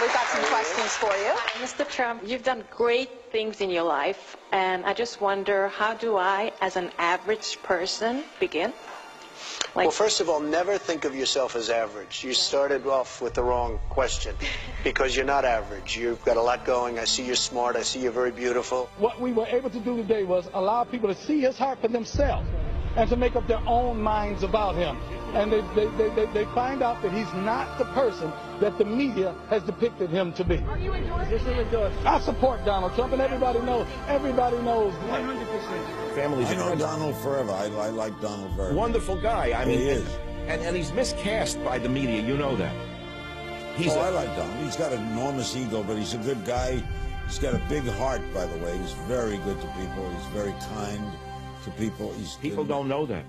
we've got some questions for you. Mr. Trump, you've done great things in your life, and I just wonder, how do I, as an average person, begin? Well, first of all, never think of yourself as average. You started off with the wrong question, because you're not average. You've got a lot going. I see you're smart. I see you're very beautiful. What we were able to do today was allow people to see his heart for themselves and to make up their own minds about him. And they find out that he's not the person that the media has depicted him to be. Are you endorsing? I support Donald Trump, and everybody knows. 100%. Families I know Donald forever. I like Donald very much. Wonderful guy. I mean, he is. And he's miscast by the media. You know that. I like Donald. He's got an enormous ego, but he's a good guy. He's got a big heart, by the way. He's very good to people. He's very kind to people. People don't know that.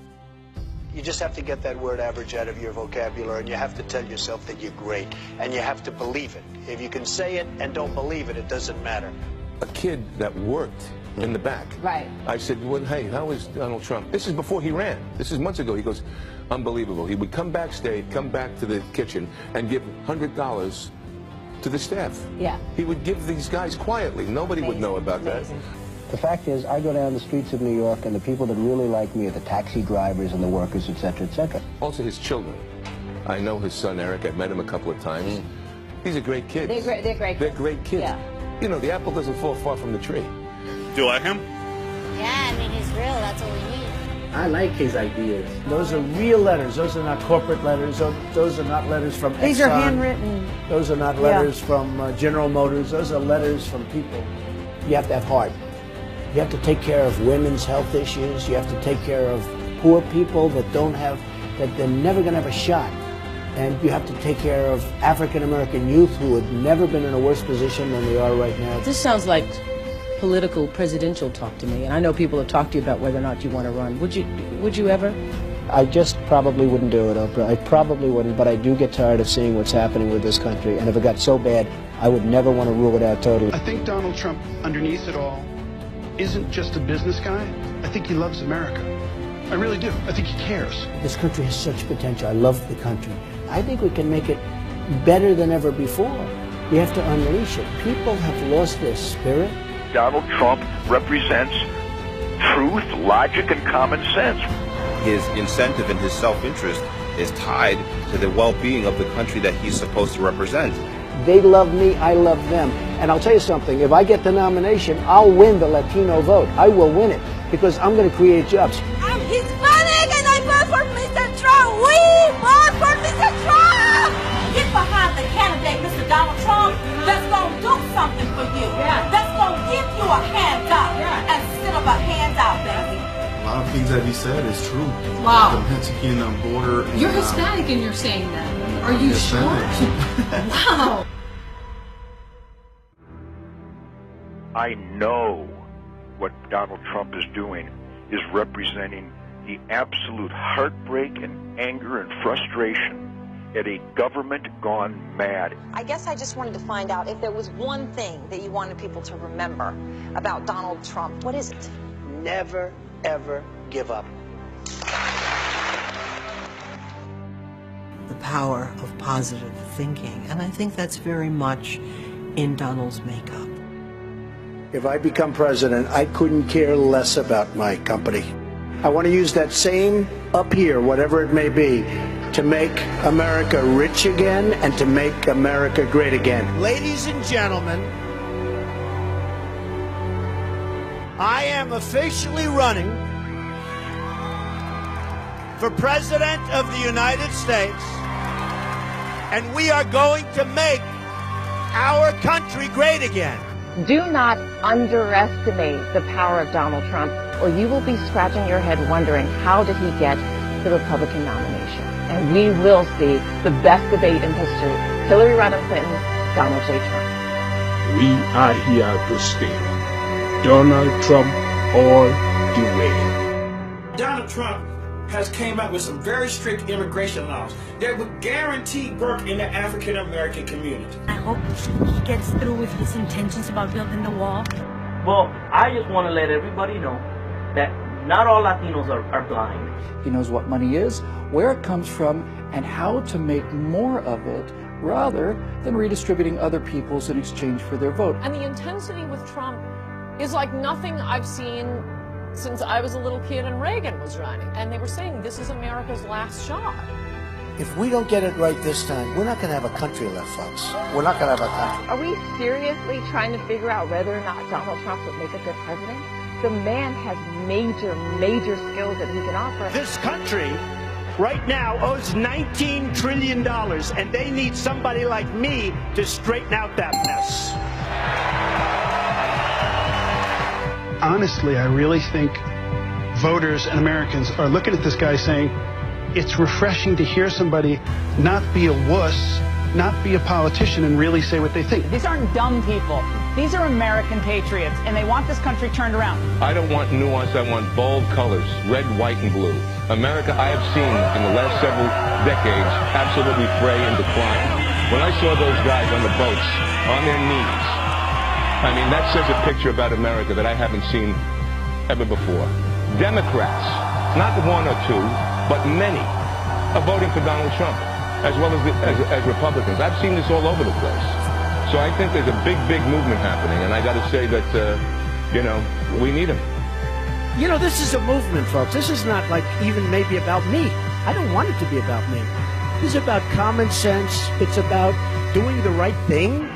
You just have to get that word average out of your vocabulary, and you have to tell yourself that you're great, and you have to believe it. If you can say it and don't believe it, it doesn't matter. A kid that worked in the back. Right. I said, well, hey, how is Donald Trump? This is before he ran. This is months ago. He goes, unbelievable. He would come backstage, come back to the kitchen, and give $100 to the staff. Yeah. He would give these guys quietly. Nobody would know about that. The fact is, I go down the streets of New York, and the people that really like me are the taxi drivers and the workers, etc., etc. Also, his children. I know his son, Eric. I've met him a couple of times. These are great kids. They're great. They're great kids. Yeah. You know, the apple doesn't fall far from the tree. Do you like him? Yeah, I mean, he's real. That's all we need. I like his ideas. Those are real letters. Those are not corporate letters. Those are not letters from Exxon. These are handwritten. Those are not letters from General Motors. Those are letters from people. You have to have heart. You have to take care of women's health issues. You have to take care of poor people that they're never going to have a shot. And you have to take care of African-American youth who have never been in a worse position than they are right now. This sounds like political presidential talk to me, and I know people have talked to you about whether or not you want to run. Would you ever? I just probably wouldn't do it, Oprah. I probably wouldn't, but I do get tired of seeing what's happening with this country. And if it got so bad, I would never want to rule it out totally. I think Donald Trump, underneath it all, isn't just a business guy. I think he loves America. I really do. I think he cares. This country has such potential. I love the country. I think we can make it better than ever before. We have to unleash it. People have lost their spirit. Donald Trump represents truth, logic, and common sense. His incentive and his self-interest is tied to the well-being of the country that he's supposed to represent. They love me, I love them. And I'll tell you something, if I get the nomination, I'll win the Latino vote. I will win it, because I'm going to create jobs. I'm Hispanic and I vote for Mr. Trump. We vote for Mr. Trump. Get behind the candidate, Mr. Donald Trump, that's going to do something for you. Yeah. That's going to give you a handout instead of a handout, baby. A lot of things that he said is true. Wow. The Mexican border. You're Hispanic and you're saying that. Are you sure? Wow. I know what Donald Trump is doing is representing the absolute heartbreak and anger and frustration at a government gone mad. I guess I just wanted to find out if there was one thing that you wanted people to remember about Donald Trump. What is it? Never, ever give up. The power of positive thinking, and I think that's very much in Donald's makeup. If I become president, I couldn't care less about my company. I want to use that same up here, whatever it may be, to make America rich again and to make America great again. Ladies and gentlemen, I am officially running for President of the United States, and we are going to make our country great again. Do not underestimate the power of Donald Trump, or you will be scratching your head wondering, how did he get the Republican nomination? And we will see the best debate in history. Hillary Rodham Clinton, Donald J. Trump. We are here to stay. Donald Trump all the way. Donald Trump has came up with some very strict immigration laws that would guarantee work in the African American community. I hope he gets through with his intentions about building the wall. Well, I just want to let everybody know that not all Latinos are blind. He knows what money is, where it comes from, and how to make more of it rather than redistributing other people's in exchange for their vote. And the intensity with Trump is like nothing I've seen since I was a little kid and Reagan was running. And they were saying this is America's last shot. If we don't get it right this time, we're not going to have a country left, folks. We're not going to have a country. Are we seriously trying to figure out whether or not Donald Trump would make a good president? The man has major skills that he can offer. This country right now owes $19 trillion, and they need somebody like me to straighten out that mess. Honestly, I really think voters and Americans are looking at this guy saying, it's refreshing to hear somebody not be a wuss, not be a politician, and really say what they think. These aren't dumb people. These are American patriots, and they want this country turned around. I don't want nuance. I want bold colors, red, white, and blue. America, I have seen in the last several decades, absolutely fray and decline. When I saw those guys on the boats, on their knees, I mean, that says a picture about America that I haven't seen ever before. Democrats, not one or two, but many, are voting for Donald Trump, as well as Republicans. I've seen this all over the place. So I think there's a big movement happening, and I got to say that, we need him. You know, this is a movement, folks. This is not like even maybe about me. I don't want it to be about me. This is about common sense. It's about doing the right thing.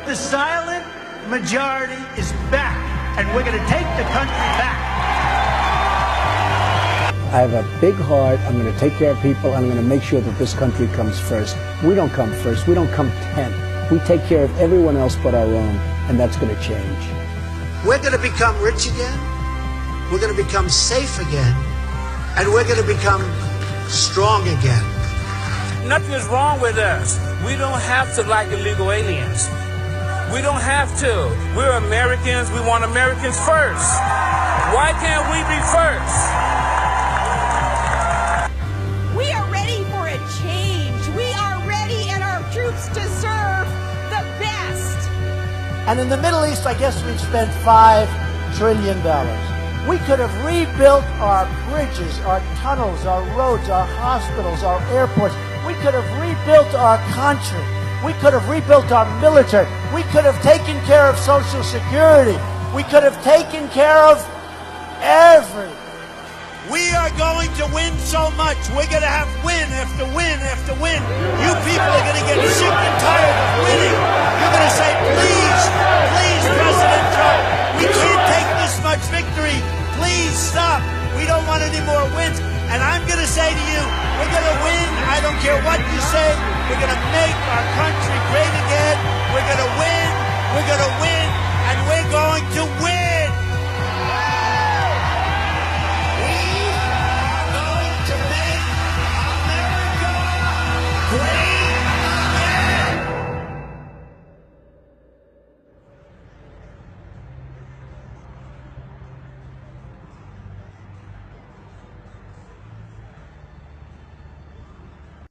The silent majority is back, and we're going to take the country back. I have a big heart. I'm going to take care of people. I'm going to make sure that this country comes first. We don't come first. We don't come 10th. We take care of everyone else but our own, and that's going to change. We're going to become rich again. We're going to become safe again. And we're going to become strong again. Nothing is wrong with us. We don't have to like illegal aliens. We don't have to. We're Americans. We want Americans first. Why can't we be first? We are ready for a change. We are ready, and our troops deserve the best. And in the Middle East, I guess we've spent $5 trillion. We could have rebuilt our bridges, our tunnels, our roads, our hospitals, our airports. We could have rebuilt our country. We could have rebuilt our military. We could have taken care of Social Security. We could have taken care of everything. We are going to win so much. We're going to have win after win after win. You people are going to get sick and tired of winning. You're going to say, please, please, President Trump, we can't take this much victory. Please stop. We don't want any more wins. And I'm going to say to you, we're going to win. I don't care what you say. We're going to make our